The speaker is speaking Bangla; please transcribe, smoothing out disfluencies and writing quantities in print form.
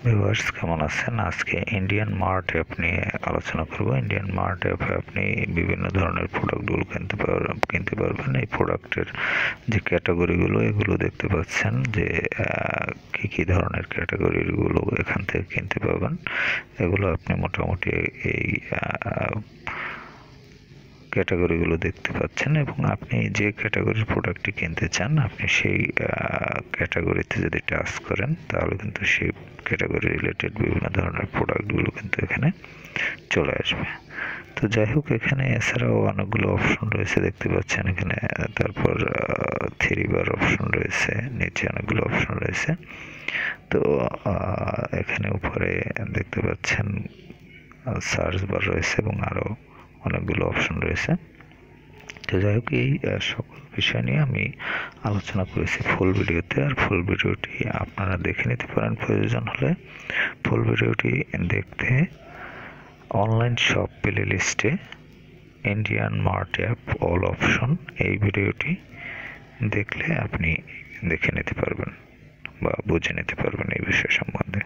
ভিউয়ার্স কেমন আছেন? আজকে ইন্ডিয়ান মার্ট অ্যাপ নিয়ে আলোচনা করব। ইন্ডিয়ান মার্ট অ্যাপে আপনি বিভিন্ন ধরনের প্রোডাক্টগুলো কিনতে পারবেন। এই প্রোডাক্টের যে ক্যাটাগরিগুলো এগুলো দেখতে পাচ্ছেন যে কি ধরনের ক্যাটাগরিগুলো এখান থেকে কিনতে পাবেন। এগুলো আপনি মোটামুটি এই ক্যাটাগরিগুলো দেখতে পাচ্ছেন এবং আপনি যে ক্যাটাগরির প্রোডাক্টটি কিনতে চান আপনি সেই ক্যাটাগরিতে যদি টাচ করেন তাহলে কিন্তু সেই ক্যাটাগরি রিলেটেড বিভিন্ন ধরনের প্রোডাক্টগুলো কিন্তু এখানে চলে আসবে। তো যাই হোক, এখানে এছাড়াও অনেকগুলো অপশন রয়েছে দেখতে পাচ্ছেন এখানে। তারপর 3 বার অপশন রয়েছে, নিচে অনেকগুলো অপশন রয়েছে। তো এখানে উপরে দেখতে পাচ্ছেন সার্চ বার রয়েছে এবং আরও অনেকগুলো অপশন রয়েছে। তো যাই হোক, এই সকল বিষয় নিয়ে আমি আলোচনা করেছি ফুল ভিডিওতে। আর ফুল ভিডিওটি আপনারা দেখে নিতে পারেন প্রয়োজন হলে। ফুল ভিডিওটি দেখতে অনলাইন শপ প্লে লিস্টে Indian mart app all option এই ভিডিওটি দেখলে আপনি দেখে নিতে পারবেন বা বুঝে নিতে পারবেন এই বিষয় সম্বন্ধে।